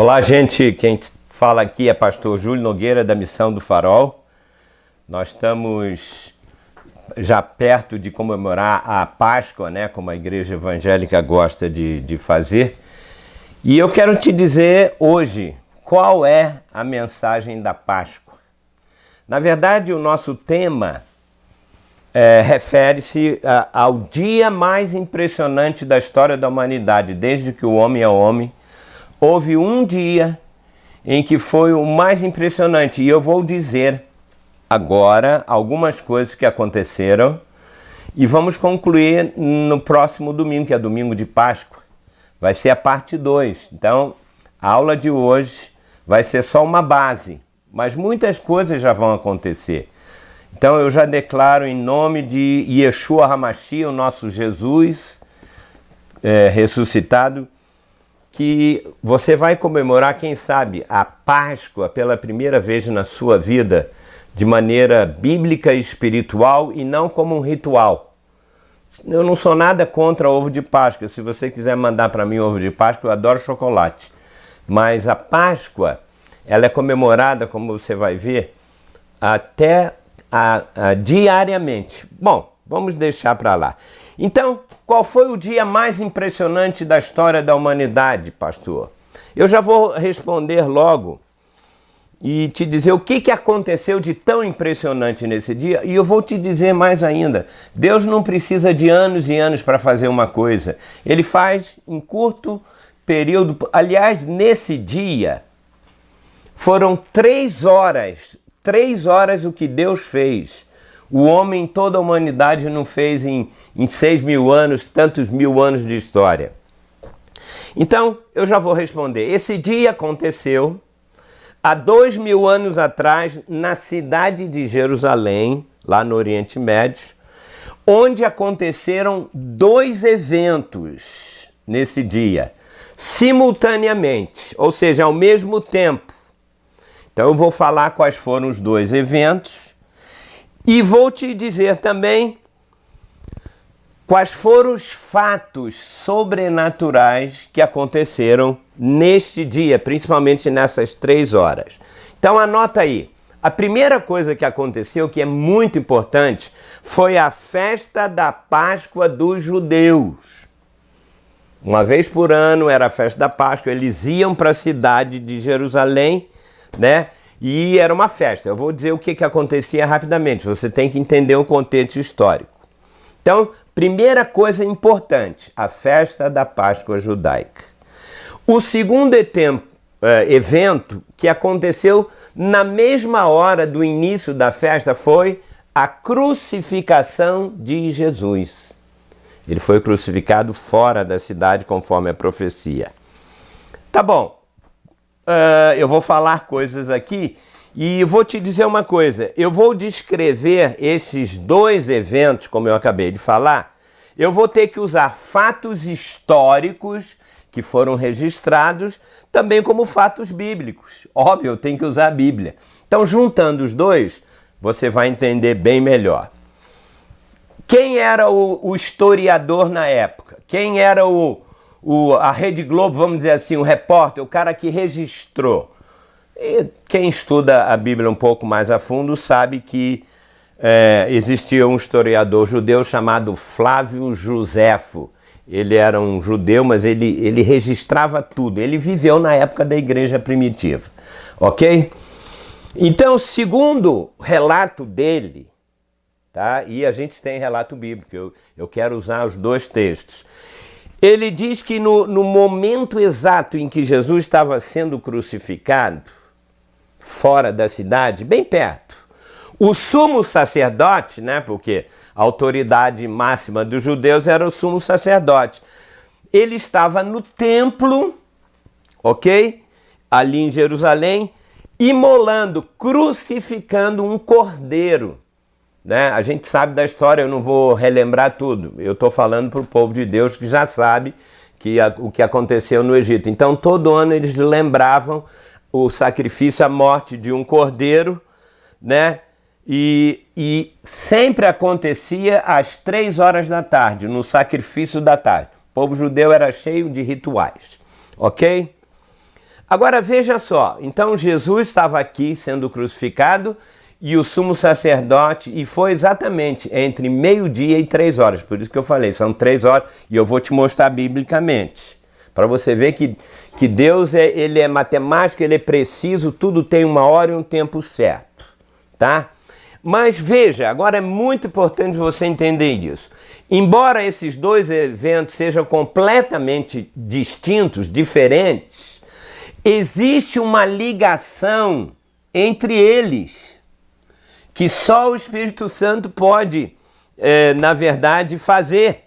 Olá, gente. Quem fala aqui é pastor Júlio Nogueira, da Missão do Farol. Nós estamos já perto de comemorar a Páscoa, né, como a igreja evangélica gosta de fazer. E eu quero te dizer hoje qual é a mensagem da Páscoa. Na verdade, o nosso tema refere-se ao dia mais impressionante da história da humanidade. Desde que o homem é homem, houve um dia em que foi o mais impressionante. E eu vou dizer agora algumas coisas que aconteceram e vamos concluir no próximo domingo, que é domingo de Páscoa. Vai ser a parte 2. Então, a aula de hoje vai ser só uma base, mas muitas coisas já vão acontecer. Então, eu já declaro em nome de Yeshua HaMashiach, o nosso Jesus ressuscitado, que você vai comemorar, quem sabe, a Páscoa pela primeira vez na sua vida de maneira bíblica e espiritual e não como um ritual. Eu não sou nada contra ovo de Páscoa. Se você quiser mandar para mim ovo de Páscoa, eu adoro chocolate. Mas a Páscoa, ela é comemorada, como você vai ver, até diariamente. Bom, vamos deixar para lá. Então, qual foi o dia mais impressionante da história da humanidade, pastor? Eu já vou responder logo e te dizer o que aconteceu de tão impressionante nesse dia. E eu vou te dizer mais ainda. Deus não precisa de anos e anos para fazer uma coisa. Ele faz em curto período. Aliás, nesse dia, foram 3 horas. 3 horas o que Deus fez. O homem, toda a humanidade não fez em 6.000 anos, tantos mil anos de história. Então, eu já vou responder. Esse dia aconteceu há 2.000 anos atrás, na cidade de Jerusalém, lá no Oriente Médio, onde aconteceram 2 eventos nesse dia, simultaneamente, ou seja, ao mesmo tempo. Então, eu vou falar quais foram os 2 eventos. E vou te dizer também quais foram os fatos sobrenaturais que aconteceram neste dia, principalmente nessas 3 horas. Então anota aí. A primeira coisa que aconteceu, que é muito importante, foi a festa da Páscoa dos judeus. Uma vez por ano era a festa da Páscoa, eles iam para a cidade de Jerusalém, né? E era uma festa. Eu vou dizer o que acontecia rapidamente. Você tem que entender o contexto histórico. Então, primeira coisa importante, a festa da Páscoa judaica. O segundo evento que aconteceu na mesma hora do início da festa foi a crucificação de Jesus. Ele foi crucificado fora da cidade, conforme a profecia. Tá bom. Eu vou falar coisas aqui e vou te dizer uma coisa. Eu vou descrever esses 2 eventos, como eu acabei de falar. Eu vou ter que usar fatos históricos que foram registrados, também como fatos bíblicos. Óbvio, eu tenho que usar a Bíblia. Então, juntando os 2, você vai entender bem melhor. Quem era o historiador na época? Quem era a Rede Globo, vamos dizer assim, o repórter, o cara que registrou? E quem estuda a Bíblia um pouco mais a fundo sabe que existia um historiador judeu chamado Flávio Josefo. Ele era um judeu, mas ele registrava tudo. Ele viveu na época da igreja primitiva, ok? Então, segundo relato dele, tá? E a gente tem relato bíblico, eu quero usar os 2 textos. Ele diz que no momento exato em que Jesus estava sendo crucificado, fora da cidade, bem perto, o sumo sacerdote, né, porque a autoridade máxima dos judeus era o sumo sacerdote, ele estava no templo, ok? Ali em Jerusalém, imolando, crucificando um cordeiro. Né? A gente sabe da história, eu não vou relembrar tudo. Eu estou falando para o povo de Deus que já sabe o que aconteceu no Egito. Então, todo ano eles lembravam o sacrifício, a morte de um cordeiro, né? E sempre acontecia às 3 horas da tarde, no sacrifício da tarde. O povo judeu era cheio de rituais, ok? Agora veja só, então Jesus estava aqui sendo crucificado e o sumo sacerdote, e foi exatamente entre meio-dia e 3 horas, por isso que eu falei, são 3 horas, e eu vou te mostrar biblicamente, para você ver que Deus ele é matemático, ele é preciso, tudo tem uma hora e um tempo certo, tá? Mas veja, agora é muito importante você entender isso. Embora esses dois eventos sejam completamente distintos, diferentes, existe uma ligação entre eles, que só o Espírito Santo pode, na verdade, fazer,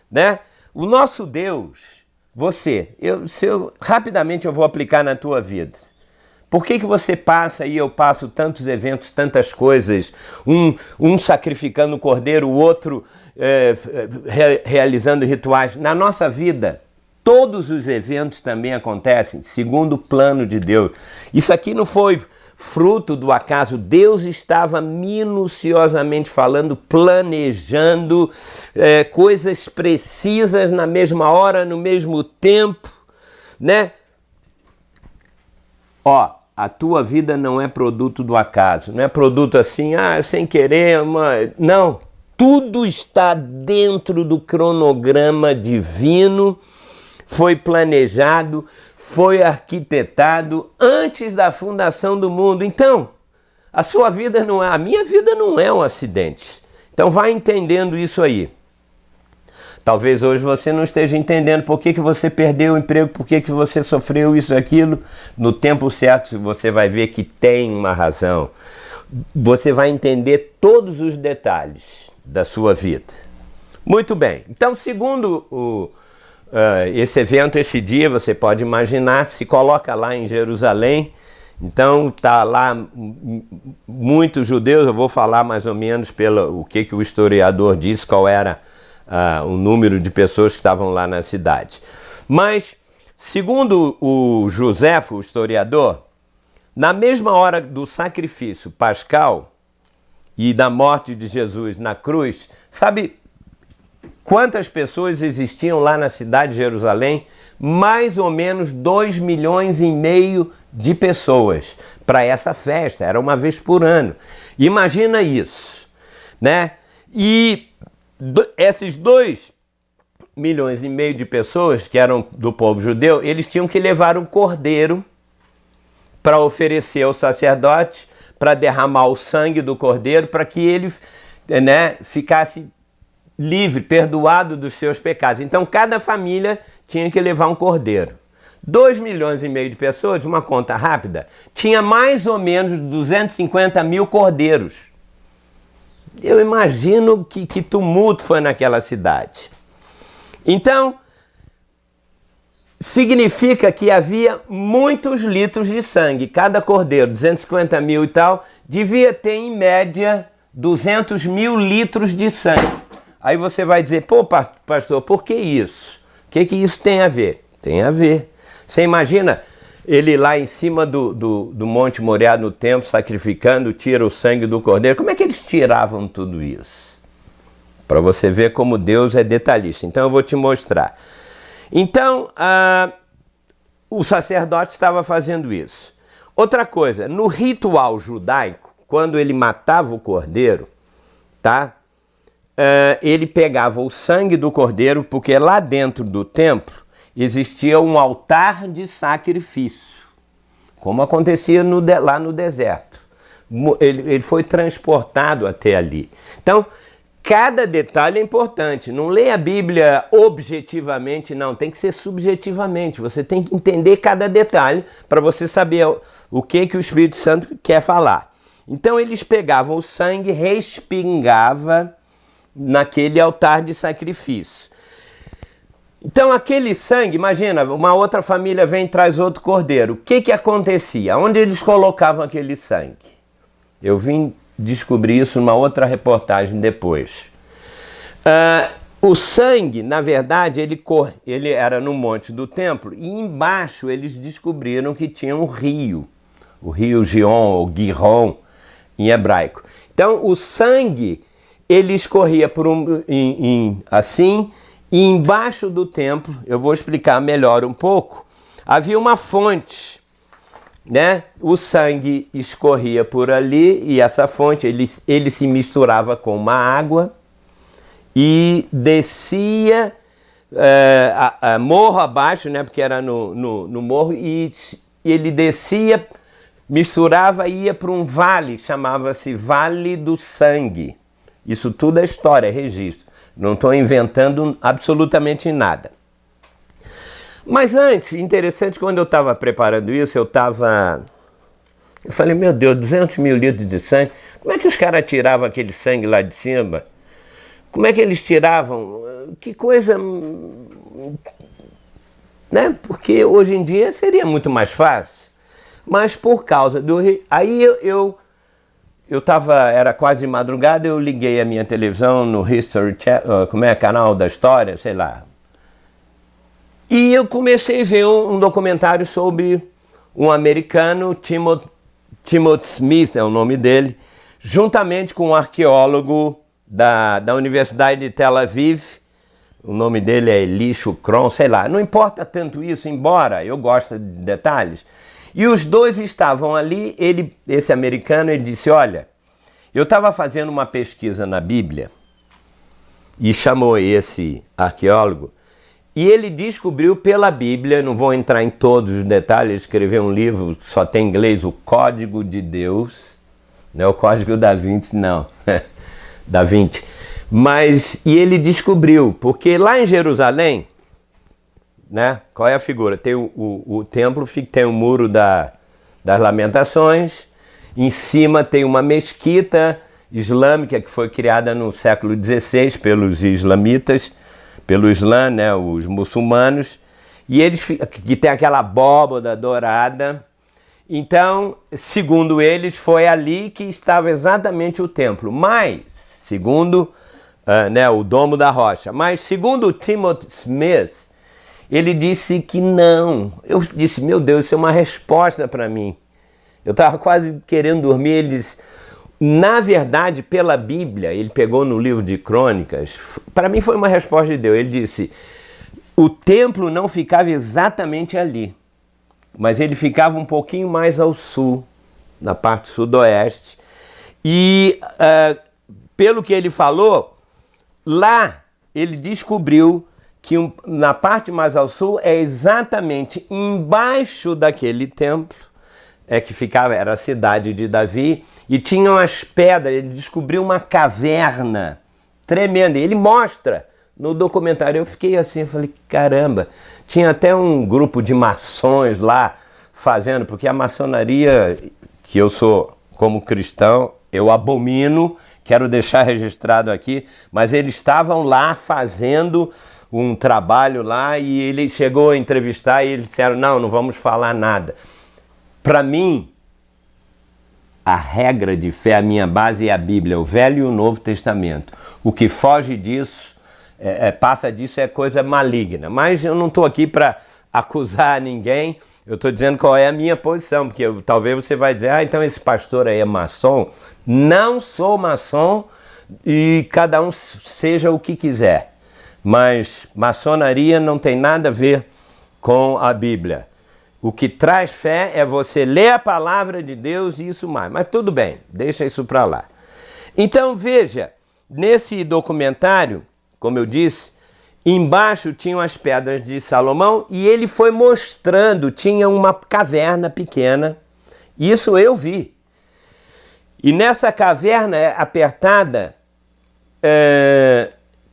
né? O nosso Deus, rapidamente eu vou aplicar na tua vida. Por que você passa e eu passo tantos eventos, tantas coisas, um sacrificando o cordeiro, o outro realizando rituais? Na nossa vida, todos os eventos também acontecem segundo o plano de Deus. Isso aqui não foi fruto do acaso. Deus estava minuciosamente falando, planejando coisas precisas na mesma hora, no mesmo tempo, né? Ó, a tua vida não é produto do acaso, não é produto assim, sem querer, não. Tudo está dentro do cronograma divino, foi planejado, foi arquitetado antes da fundação do mundo. Então, a minha vida não é um acidente. Então vai entendendo isso aí. Talvez hoje você não esteja entendendo por que você perdeu o emprego, por que você sofreu isso e aquilo. No tempo certo você vai ver que tem uma razão. Você vai entender todos os detalhes da sua vida. Muito bem. Então, segundo esse evento, esse dia, você pode imaginar, se coloca lá em Jerusalém. Então, tá lá muitos judeus, eu vou falar mais ou menos o que o historiador diz, qual era o número de pessoas que estavam lá na cidade. Mas, segundo o Joséfo, o historiador, na mesma hora do sacrifício pascal e da morte de Jesus na cruz, sabe quantas pessoas existiam lá na cidade de Jerusalém? Mais ou menos 2,5 milhões de pessoas para essa festa, era uma vez por ano. Imagina isso, né? E esses 2,5 milhões de pessoas que eram do povo judeu, eles tinham que levar um cordeiro para oferecer ao sacerdote, para derramar o sangue do cordeiro, para que ele, né, ficasse livre, perdoado dos seus pecados. Então cada família tinha que levar um cordeiro. 2,5 milhões de pessoas, uma conta rápida, tinha mais ou menos 250 mil cordeiros. Eu imagino que tumulto foi naquela cidade. Então, significa que havia muitos litros de sangue. Cada cordeiro, 250 mil e tal, devia ter em média 200 mil litros de sangue. Aí você vai dizer, pô, pastor, por que isso? O que isso tem a ver? Tem a ver. Você imagina ele lá em cima do Monte Moriá no templo, sacrificando, tira o sangue do cordeiro. Como é que eles tiravam tudo isso? Para você ver como Deus é detalhista. Então eu vou te mostrar. Então, o sacerdote estava fazendo isso. Outra coisa, no ritual judaico, quando ele matava o cordeiro, tá? Ele pegava o sangue do cordeiro, porque lá dentro do templo existia um altar de sacrifício, como acontecia lá no deserto. Ele foi transportado até ali. Então, cada detalhe é importante. Não leia a Bíblia objetivamente, não. Tem que ser subjetivamente. Você tem que entender cada detalhe para você saber o que o Espírito Santo quer falar. Então, eles pegavam o sangue, respingava naquele altar de sacrifício. Então aquele sangue, imagina, uma outra família vem e traz outro cordeiro. O que acontecia? Onde eles colocavam aquele sangue? Eu vim descobrir isso numa outra reportagem depois. O sangue, na verdade, ele era no monte do templo e embaixo eles descobriram que tinha um rio. O rio Gion ou Gihon em hebraico. Então o sangue, ele escorria por assim. E embaixo do templo, eu vou explicar melhor um pouco, havia uma fonte né, o sangue escorria por ali e essa fonte, ele se misturava com uma água e descia morro abaixo, né, porque era no morro, e ele descia, misturava e ia para um vale, chamava-se Vale do Sangue. Isso tudo é história, é registro. Não estou inventando absolutamente nada. Mas antes, interessante, quando eu estava preparando isso, eu falei, meu Deus, 200 mil litros de sangue, como é que os caras tiravam aquele sangue lá de cima? Como é que eles tiravam? Que coisa, né? Porque hoje em dia seria muito mais fácil. Mas por causa do... Aí era quase de madrugada, eu liguei a minha televisão no History Channel, canal da história, sei lá. E eu comecei a ver um documentário sobre um americano, Timothy Smith é o nome dele, juntamente com um arqueólogo da Universidade de Tel Aviv, o nome dele é Eli Shukron, sei lá, não importa tanto isso, embora eu goste de detalhes. E os dois estavam ali, esse americano, ele disse, olha, eu estava fazendo uma pesquisa na Bíblia, e chamou esse arqueólogo, e ele descobriu pela Bíblia, não vou entrar em todos os detalhes, ele escreveu um livro que só tem em inglês, o Código de Deus, não é o Código da Vinci, não, da Vinci, e ele descobriu, porque lá em Jerusalém, né, qual é a figura? Tem o templo, tem o muro das lamentações, em cima tem uma mesquita islâmica que foi criada no século XVI pelos islamitas, pelo Islã, né, os muçulmanos, e que tem aquela abóbada dourada. Então, segundo eles, foi ali que estava exatamente o templo, mas, segundo o Domo da Rocha, mas segundo o Timothy Smith, ele disse que não. Eu disse, meu Deus, isso é uma resposta para mim. Eu estava quase querendo dormir, ele disse, na verdade, pela Bíblia, ele pegou no livro de Crônicas, para mim foi uma resposta de Deus, ele disse, o templo não ficava exatamente ali, mas ele ficava um pouquinho mais ao sul, na parte sudoeste, e pelo que ele falou, lá ele descobriu que na parte mais ao sul é exatamente embaixo daquele templo, que ficava, era a cidade de Davi, e tinham as pedras, ele descobriu uma caverna tremenda, ele mostra no documentário, eu fiquei assim, eu falei, caramba, tinha até um grupo de maçons lá fazendo, porque a maçonaria, que eu sou como cristão, eu abomino, quero deixar registrado aqui, mas eles estavam lá fazendo um trabalho lá e ele chegou a entrevistar e eles disseram, não vamos falar nada. Para mim, a regra de fé, a minha base é a Bíblia, o Velho e o Novo Testamento. O que foge disso, passa disso é coisa maligna. Mas eu não estou aqui para acusar ninguém, eu estou dizendo qual é a minha posição, porque talvez você vai dizer, então esse pastor aí é maçom. Não sou maçom e cada um seja o que quiser. Mas maçonaria não tem nada a ver com a Bíblia. O que traz fé é você ler a palavra de Deus e isso mais. Mas tudo bem, deixa isso para lá. Então veja, nesse documentário, como eu disse, embaixo tinham as pedras de Salomão e ele foi mostrando, tinha uma caverna pequena, isso eu vi. E nessa caverna apertada,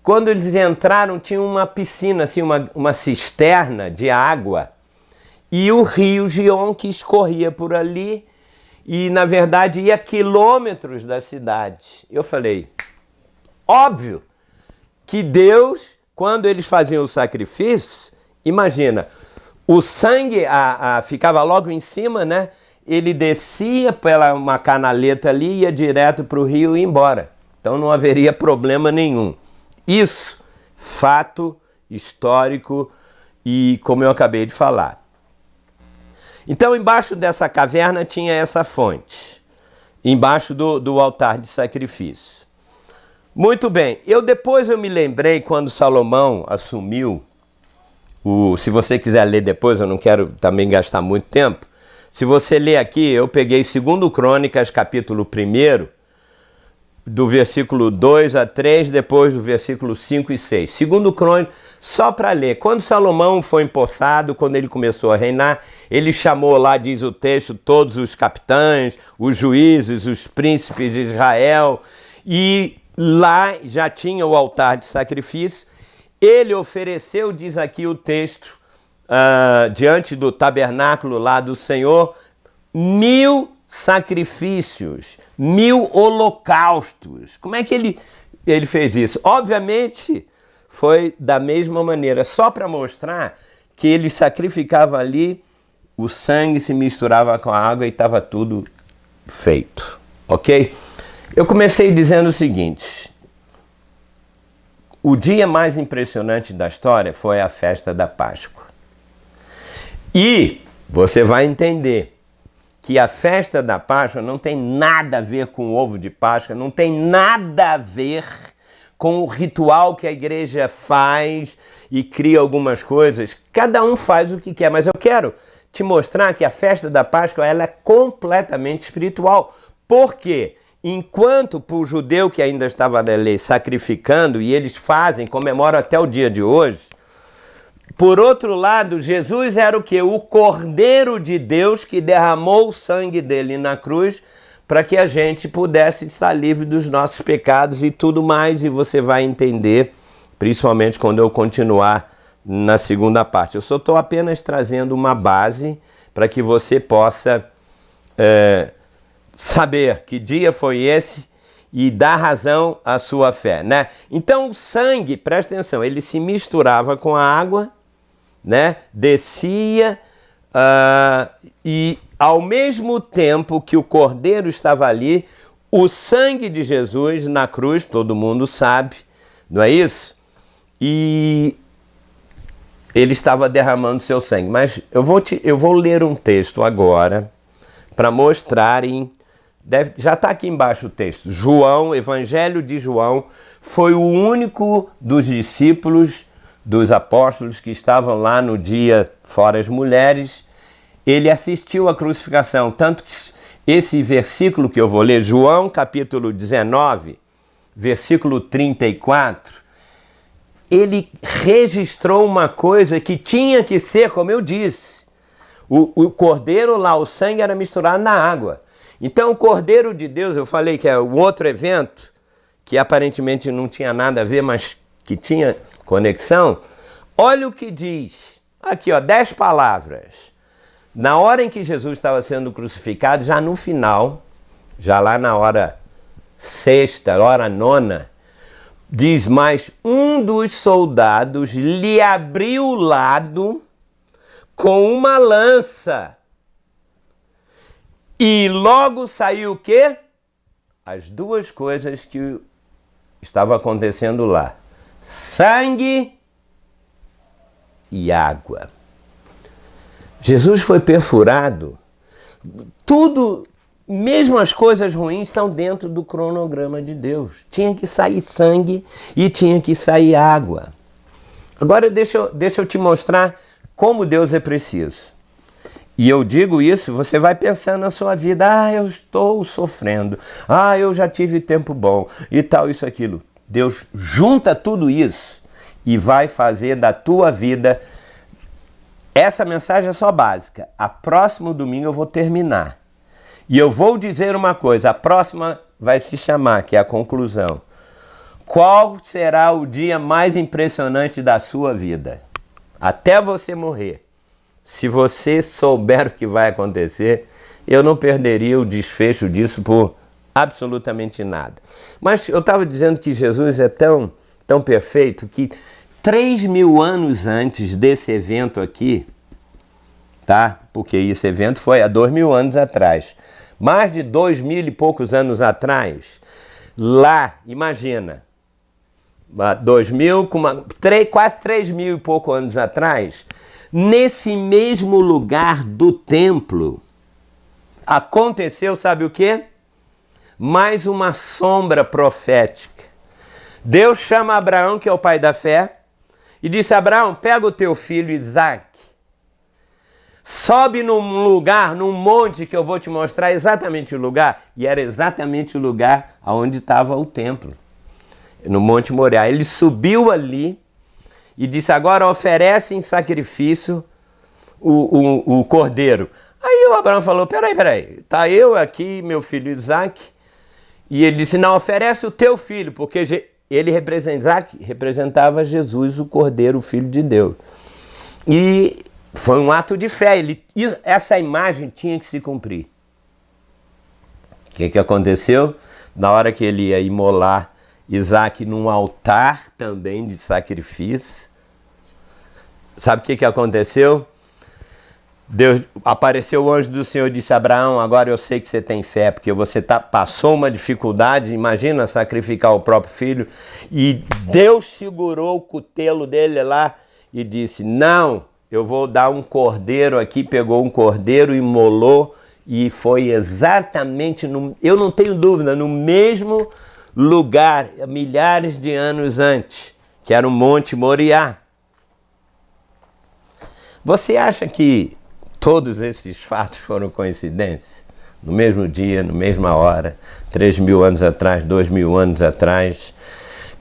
quando eles entraram tinha uma piscina, assim, uma cisterna de água, e o rio Gion que escorria por ali e, na verdade, ia quilômetros da cidade. Eu falei, óbvio que Deus, quando eles faziam o sacrifício, imagina, o sangue ficava logo em cima, né? Ele descia pela uma canaleta ali, ia direto para o rio e ia embora. Então não haveria problema nenhum. Isso, fato histórico e como eu acabei de falar. Então, embaixo dessa caverna tinha essa fonte, embaixo do altar de sacrifício. Muito bem, depois eu me lembrei quando Salomão assumiu, se você quiser ler depois, eu não quero também gastar muito tempo, Se você ler aqui, eu peguei 2 Crônicas, capítulo 1, do versículo 2 a 3, depois do versículo 5 e 6. 2 Crônicas, só para ler. Quando Salomão foi empossado, quando ele começou a reinar, ele chamou lá, diz o texto, todos os capitães, os juízes, os príncipes de Israel, e lá já tinha o altar de sacrifício. Ele ofereceu, diz aqui o texto, diante do tabernáculo lá do Senhor, 1000 sacrifícios, 1000 holocaustos. Como é que ele fez isso? Obviamente, foi da mesma maneira, só para mostrar que ele sacrificava ali, o sangue se misturava com a água e estava tudo feito, ok? Eu comecei dizendo o seguinte: o dia mais impressionante da história foi a festa da Páscoa. E você vai entender que a festa da Páscoa não tem nada a ver com o ovo de Páscoa, não tem nada a ver com o ritual que a igreja faz e cria algumas coisas. Cada um faz o que quer, mas eu quero te mostrar que a festa da Páscoa ela é completamente espiritual. Por quê? Enquanto para o judeu que ainda estava na lei sacrificando, e eles comemoram até o dia de hoje, por outro lado, Jesus era o quê? O Cordeiro de Deus que derramou o sangue dele na cruz para que a gente pudesse estar livre dos nossos pecados e tudo mais, e você vai entender, principalmente quando eu continuar na segunda parte. Eu só estou apenas trazendo uma base para que você possa saber que dia foi esse e dar razão à sua fé, né? Então o sangue, presta atenção, ele se misturava com a água, né? Descia e ao mesmo tempo que o cordeiro estava ali, o sangue de Jesus na cruz, todo mundo sabe, não é isso? E ele estava derramando seu sangue. Mas eu vou ler um texto agora para mostrar já está aqui embaixo o texto. João, Evangelho de João, foi o único dos discípulos, dos apóstolos que estavam lá no dia fora as mulheres. Ele assistiu à crucificação, tanto que esse versículo que eu vou ler, João capítulo 19, versículo 34, ele registrou uma coisa que tinha que ser, como eu disse, o cordeiro lá, o sangue era misturado na água. Então o Cordeiro de Deus, eu falei que é o outro evento, que aparentemente não tinha nada a ver, mas que tinha conexão. Olha o que diz, aqui ó, 10 palavras. Na hora em que Jesus estava sendo crucificado, já no final, já lá na hora sexta, hora nona, diz, mas um dos soldados lhe abriu o lado com uma lança. E logo saiu o quê? As duas coisas que estavam acontecendo lá. Sangue e água. Jesus foi perfurado. Tudo, mesmo as coisas ruins, estão dentro do cronograma de Deus. Tinha que sair sangue e tinha que sair água. Agora deixa eu te mostrar como Deus é preciso. E eu digo isso, você vai pensando na sua vida, eu estou sofrendo, eu já tive tempo bom e tal, isso, aquilo. Deus junta tudo isso e vai fazer da tua vida. Essa mensagem é só básica. A próximo domingo eu vou terminar. E eu vou dizer uma coisa, a próxima vai se chamar, que é a conclusão. Qual será o dia mais impressionante da sua vida? Até você morrer. Se você souber o que vai acontecer, eu não perderia o desfecho disso por absolutamente nada. Mas eu estava dizendo que Jesus é tão perfeito que 3.000 anos antes desse evento aqui, tá? Porque esse evento foi há 2.000 anos atrás. Mais de 2.000 e poucos anos atrás, lá, imagina, 2.000, quase 3.000 e poucos anos atrás, nesse mesmo lugar do templo, aconteceu, sabe o quê? Mais uma sombra profética. Deus chama Abraão, que é o pai da fé, e disse, Abraão, pega o teu filho Isaque, sobe num lugar, num monte que eu vou te mostrar exatamente o lugar. E era exatamente o lugar onde estava o templo, no Monte Moriá. Ele subiu ali e disse, agora oferece em sacrifício o cordeiro. Aí o Abraão falou, peraí, tá eu aqui, meu filho Isaac, e ele disse, não, oferece o teu filho, porque Isaac representava Jesus, o cordeiro, o filho de Deus. E foi um ato de fé, essa imagem tinha que se cumprir. O que aconteceu? Na hora que ele ia imolar Isaac num altar também de sacrifício, sabe o que aconteceu? Deus, apareceu o anjo do Senhor e disse, Abraão, agora eu sei que você tem fé, porque você passou uma dificuldade, imagina sacrificar o próprio filho, e Deus segurou o cutelo dele lá e disse, não, eu vou dar um cordeiro aqui, pegou um cordeiro, imolou, e foi exatamente, eu não tenho dúvida, no mesmo lugar, milhares de anos antes, que era o Monte Moriá. Você acha que todos esses fatos foram coincidências? No mesmo dia, na mesma hora, 3.000 anos atrás, 2.000 anos atrás,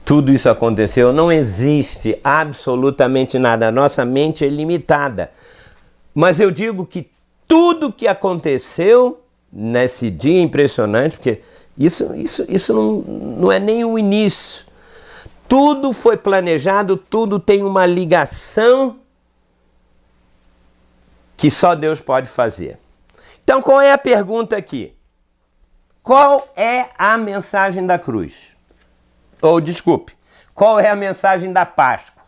tudo isso aconteceu. Não existe absolutamente nada. A nossa mente é limitada. Mas eu digo que tudo que aconteceu nesse dia impressionante, porque isso não é nem o início. Tudo foi planejado, tudo tem uma ligação que só Deus pode fazer. Então, qual é a pergunta aqui? Qual é a mensagem da cruz? Ou, desculpe, qual é a mensagem da Páscoa?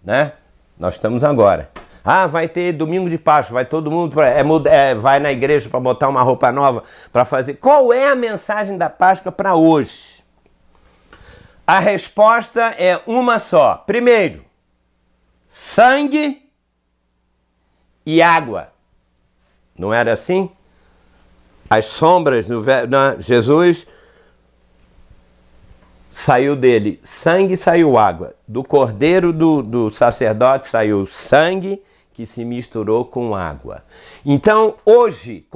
Né? Nós estamos agora. Vai ter domingo de Páscoa, vai todo mundo, vai na igreja para botar uma roupa nova, para fazer. Qual é a mensagem da Páscoa para hoje? A resposta é uma só. Primeiro, sangue e água. Não era assim? As sombras do Jesus saiu dele sangue, saiu água. Do cordeiro do sacerdote saiu sangue que se misturou com água. Então, hoje,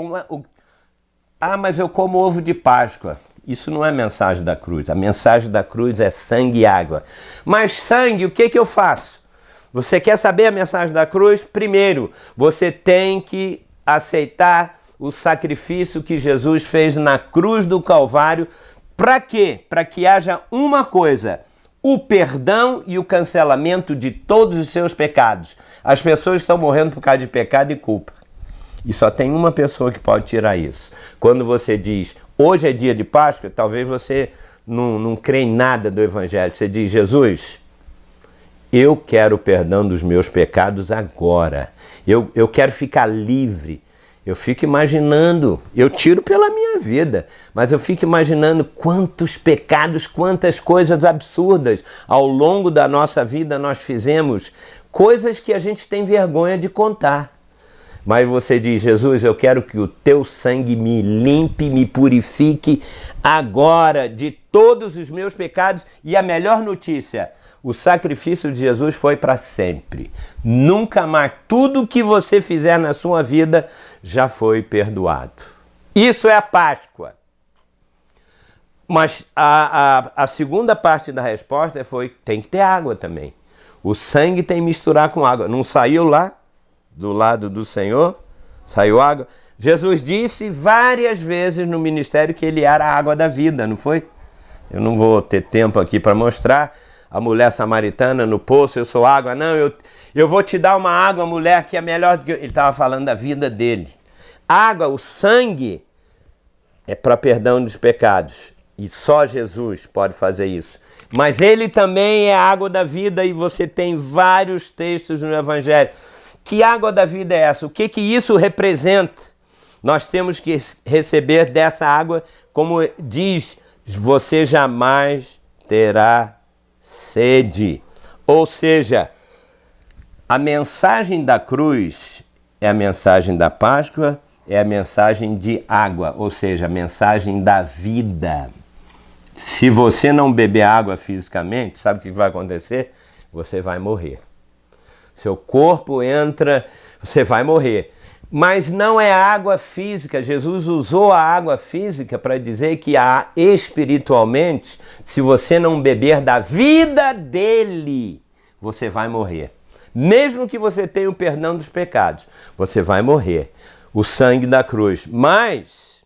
mas eu como ovo de Páscoa. Isso não é mensagem da cruz. A mensagem da cruz é sangue e água. Mas sangue, o que eu faço? Você quer saber a mensagem da cruz? Primeiro, você tem que aceitar o sacrifício que Jesus fez na cruz do Calvário. Para quê? Para que haja uma coisa: o perdão e o cancelamento de todos os seus pecados. As pessoas estão morrendo por causa de pecado e culpa. E só tem uma pessoa que pode tirar isso. Quando você diz, hoje é dia de Páscoa, talvez você não crê em nada do Evangelho. Você diz, Jesus, eu quero o perdão dos meus pecados agora. Eu quero ficar livre. Eu fico imaginando, eu tiro pela minha vida, mas eu fico imaginando quantos pecados, quantas coisas absurdas ao longo da nossa vida nós fizemos, coisas que a gente tem vergonha de contar. Mas você diz, Jesus, eu quero que o teu sangue me limpe, me purifique agora de todos os meus pecados. E a melhor notícia, o sacrifício de Jesus foi para sempre. Nunca mais, tudo que você fizer na sua vida já foi perdoado. Isso é a Páscoa. Mas a segunda parte da resposta foi, tem que ter água também. O sangue tem que misturar com água. Não saiu lá? Do lado do Senhor, saiu água. Jesus disse várias vezes no ministério que ele era a água da vida, não foi? Eu não vou ter tempo aqui para mostrar. A mulher samaritana no poço, eu sou água. Não, eu vou te dar uma água, mulher, que é melhor do que... Ele estava falando da vida dele. Água, o sangue, é para perdão dos pecados. E só Jesus pode fazer isso. Mas ele também é a água da vida e você tem vários textos no Evangelho. Que água da vida é essa? O que isso representa? Nós temos que receber dessa água, como diz, você jamais terá sede. Ou seja, a mensagem da cruz é a mensagem da Páscoa, é a mensagem de água, ou seja, a mensagem da vida. Se você não beber água fisicamente, sabe o que vai acontecer? Você vai morrer. Seu corpo entra, você vai morrer. Mas não é água física. Jesus usou a água física para dizer que espiritualmente, se você não beber da vida dele, você vai morrer. Mesmo que você tenha o perdão dos pecados, você vai morrer. O sangue da cruz. Mas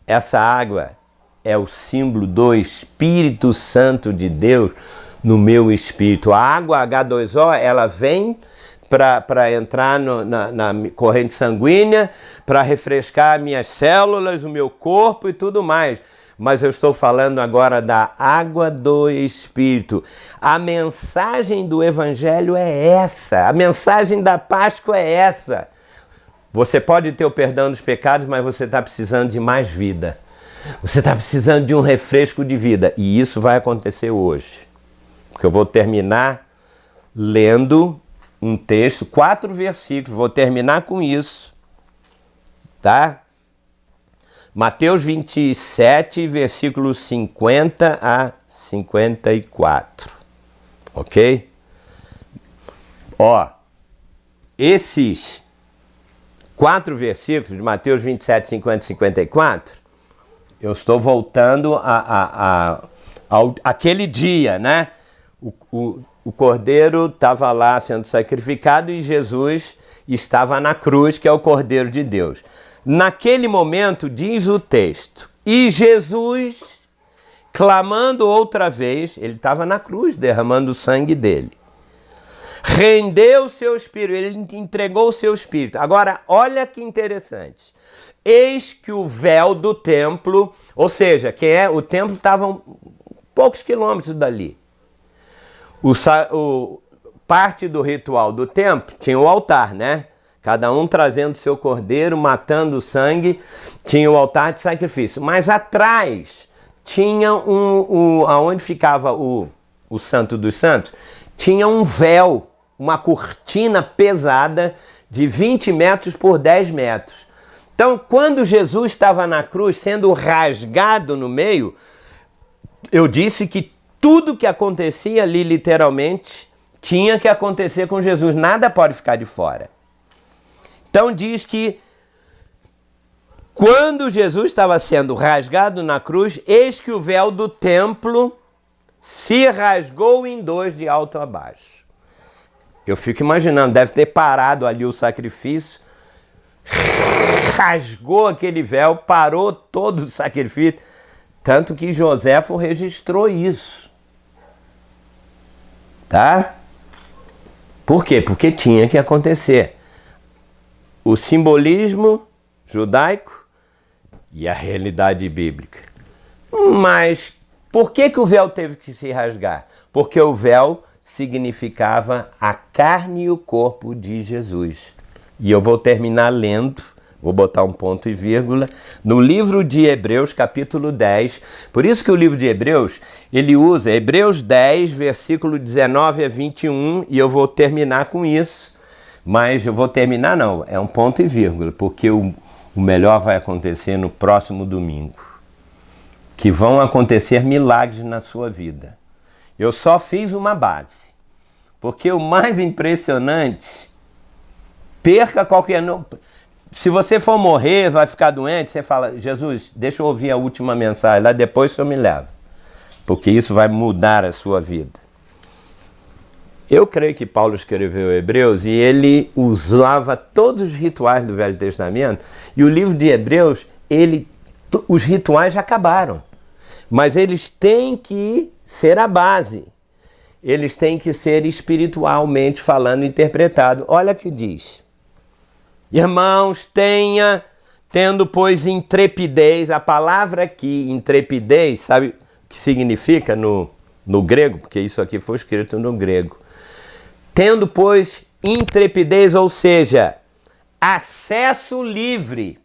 essa água é o símbolo do Espírito Santo de Deus no meu espírito. A água H2O, ela vem para entrar na corrente sanguínea, para refrescar minhas células, o meu corpo e tudo mais. Mas eu estou falando agora da água do Espírito. A mensagem do Evangelho é essa. A mensagem da Páscoa é essa. Você pode ter o perdão dos pecados, mas você está precisando de mais vida. Você está precisando de um refresco de vida. E isso vai acontecer hoje. Porque eu vou terminar lendo um texto, 4 versículos, vou terminar com isso, tá? Mateus 27, versículos 50 a 54, ok? Ó, esses 4 versículos de Mateus 27, 50 e 54, eu estou voltando àquele dia, né? O cordeiro estava lá sendo sacrificado e Jesus estava na cruz, que é o Cordeiro de Deus. Naquele momento, diz o texto, e Jesus, clamando outra vez, ele estava na cruz, derramando o sangue dele, rendeu o seu espírito, ele entregou o seu espírito. Agora, olha que interessante. Eis que o véu do templo, ou seja, o templo estava poucos quilômetros dali. Parte do ritual do templo tinha o altar, né? Cada um trazendo seu cordeiro, matando o sangue, tinha o altar de sacrifício. Mas atrás tinha aonde ficava o Santo dos Santos, tinha um véu, uma cortina pesada de 20 metros por 10 metros. Então, quando Jesus estava na cruz, sendo rasgado no meio, eu disse que tudo que acontecia ali, literalmente, tinha que acontecer com Jesus. Nada pode ficar de fora. Então diz que quando Jesus estava sendo rasgado na cruz, eis que o véu do templo se rasgou em 2 de alto a baixo. Eu fico imaginando, deve ter parado ali o sacrifício, rasgou aquele véu, parou todo o sacrifício, tanto que Joséfo registrou isso. Tá? Por quê? Porque tinha que acontecer. O simbolismo judaico e a realidade bíblica. Mas por que o véu teve que se rasgar? Porque o véu significava a carne e o corpo de Jesus. E eu vou terminar lendo, vou botar um ponto e vírgula, no livro de Hebreus, capítulo 10. Por isso que o livro de Hebreus, ele usa Hebreus 10, versículo 19 a 21, e eu vou terminar com isso. Mas eu vou terminar não, é um ponto e vírgula, porque o melhor vai acontecer no próximo domingo. Que vão acontecer milagres na sua vida. Eu só fiz uma base, porque o mais impressionante, perca qualquer... Se você for morrer, vai ficar doente, você fala, Jesus, deixa eu ouvir a última mensagem, lá depois o Senhor me leva. Porque isso vai mudar a sua vida. Eu creio que Paulo escreveu Hebreus e ele usava todos os rituais do Velho Testamento. E o livro de Hebreus, os rituais já acabaram. Mas eles têm que ser a base. Eles têm que ser espiritualmente falando, interpretado. Olha o que diz. Irmãos, tendo, pois, intrepidez. A palavra aqui, intrepidez, sabe o que significa no grego? Porque isso aqui foi escrito no grego. Tendo, pois, intrepidez, ou seja, acesso livre.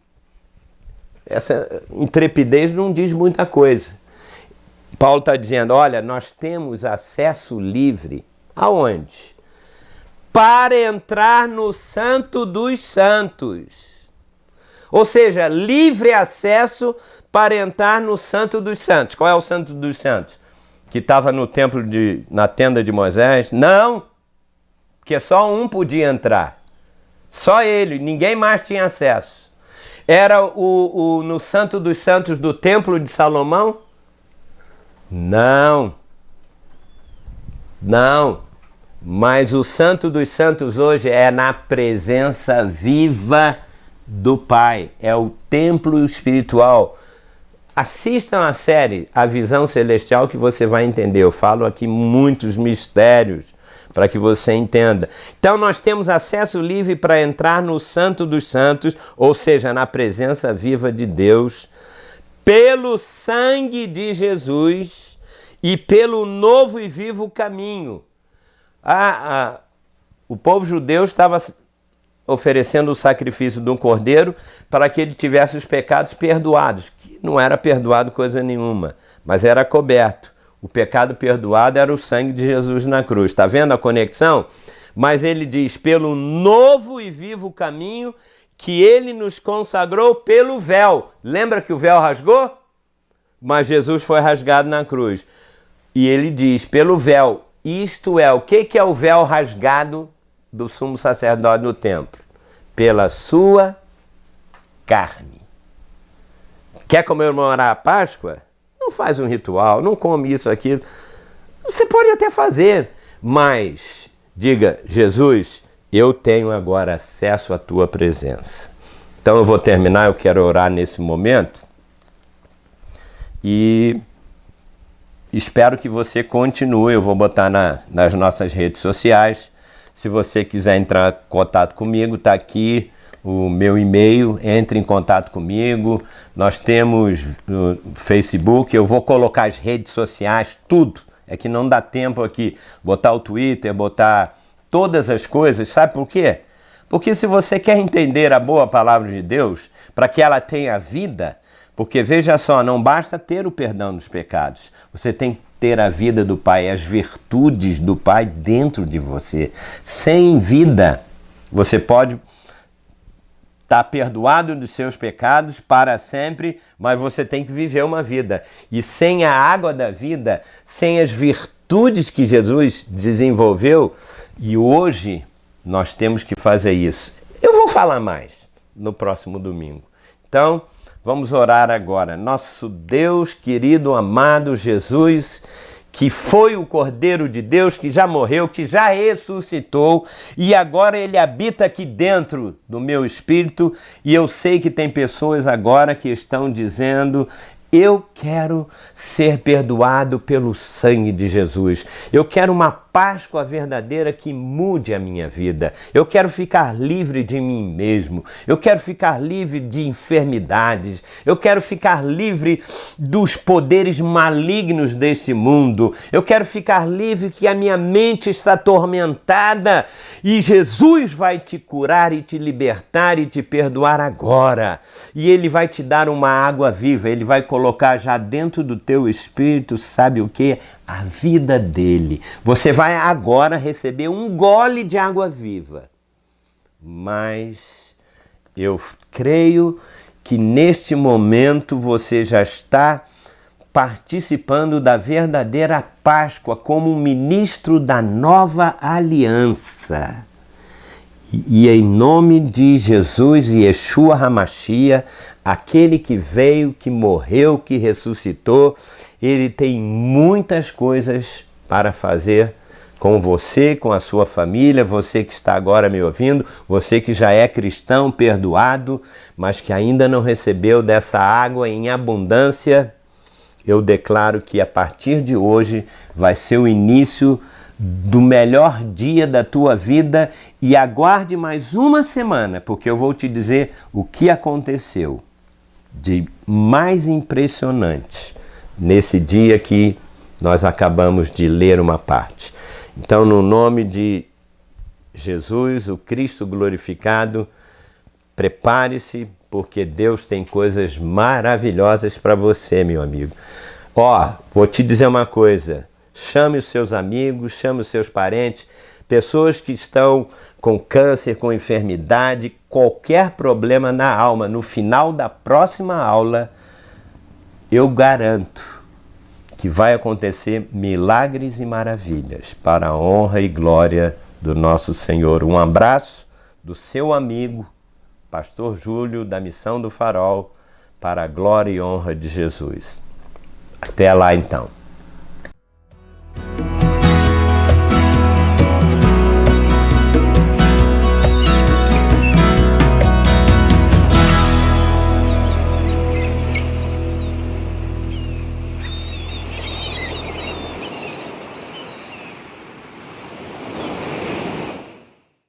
Essa intrepidez não diz muita coisa. Paulo está dizendo, olha, nós temos acesso livre. Aonde? Para entrar no Santo dos Santos. Ou seja, livre acesso para entrar no Santo dos Santos. Qual é o Santo dos Santos? Que estava no templo, na tenda de Moisés? Não, porque só um podia entrar. Só ele, ninguém mais tinha acesso. Era no Santo dos Santos do Templo de Salomão? Não. Não. Mas o Santo dos Santos hoje é na presença viva do Pai. É o templo espiritual. Assistam a série A Visão Celestial que você vai entender. Eu falo aqui muitos mistérios para que você entenda. Então nós temos acesso livre para entrar no Santo dos Santos, ou seja, na presença viva de Deus, pelo sangue de Jesus e pelo novo e vivo caminho. O povo judeu estava oferecendo o sacrifício de um cordeiro para que ele tivesse os pecados perdoados, que não era perdoado coisa nenhuma, mas era coberto. O pecado perdoado era o sangue de Jesus na cruz. Está vendo a conexão? Mas ele diz, pelo novo e vivo caminho que ele nos consagrou pelo véu. Lembra que o véu rasgou? Mas Jesus foi rasgado na cruz. E ele diz, pelo véu. Isto é, o que é o véu rasgado do sumo sacerdote no templo? Pela sua carne. Quer comemorar a Páscoa? Não faz um ritual, não come isso, aquilo. Você pode até fazer, mas diga, Jesus, eu tenho agora acesso à tua presença. Então eu vou terminar, eu quero orar nesse momento. E espero que você continue, eu vou botar nas nossas redes sociais. Se você quiser entrar em contato comigo, está aqui o meu e-mail, entre em contato comigo. Nós temos o Facebook, eu vou colocar as redes sociais, tudo. É que não dá tempo aqui, botar o Twitter, botar todas as coisas, sabe por quê? Porque se você quer entender a boa palavra de Deus, para que ela tenha vida, porque veja só, não basta ter o perdão dos pecados, você tem que ter a vida do Pai, as virtudes do Pai dentro de você. Sem vida, você pode estar perdoado dos seus pecados para sempre, mas você tem que viver uma vida. E sem a água da vida, sem as virtudes que Jesus desenvolveu, e hoje nós temos que fazer isso. Eu vou falar mais no próximo domingo. Então, vamos orar agora. Nosso Deus querido, amado Jesus, que foi o Cordeiro de Deus, que já morreu, que já ressuscitou, e agora ele habita aqui dentro do meu espírito, e eu sei que tem pessoas agora que estão dizendo, eu quero ser perdoado pelo sangue de Jesus. Eu quero uma Páscoa verdadeira que mude a minha vida. Eu quero ficar livre de mim mesmo. Eu quero ficar livre de enfermidades. Eu quero ficar livre dos poderes malignos deste mundo. Eu quero ficar livre que a minha mente está atormentada e Jesus vai te curar e te libertar e te perdoar agora. E Ele vai te dar uma água viva. Ele vai colocar já dentro do teu espírito, sabe o que? A vida dele. Você vai agora receber um gole de água viva. Mas eu creio que neste momento você já está participando da verdadeira Páscoa como um ministro da nova aliança. E em nome de Jesus e Yeshua HaMashiach, aquele que veio, que morreu, que ressuscitou, ele tem muitas coisas para fazer com você, com a sua família, você que está agora me ouvindo, você que já é cristão, perdoado, mas que ainda não recebeu dessa água em abundância. Eu declaro que a partir de hoje vai ser o início do melhor dia da tua vida e aguarde mais uma semana, porque eu vou te dizer o que aconteceu de mais impressionante nesse dia que nós acabamos de ler uma parte. Então, no nome de Jesus, o Cristo glorificado, prepare-se, porque Deus tem coisas maravilhosas para você, meu amigo. Vou te dizer uma coisa. Chame os seus amigos, chame os seus parentes, pessoas que estão com câncer, com enfermidade, qualquer problema na alma. No final da próxima aula, eu garanto que vai acontecer milagres e maravilhas para a honra e glória do nosso Senhor. Um abraço do seu amigo, Pastor Júlio, da Missão do Farol, para a glória e honra de Jesus. Até lá então.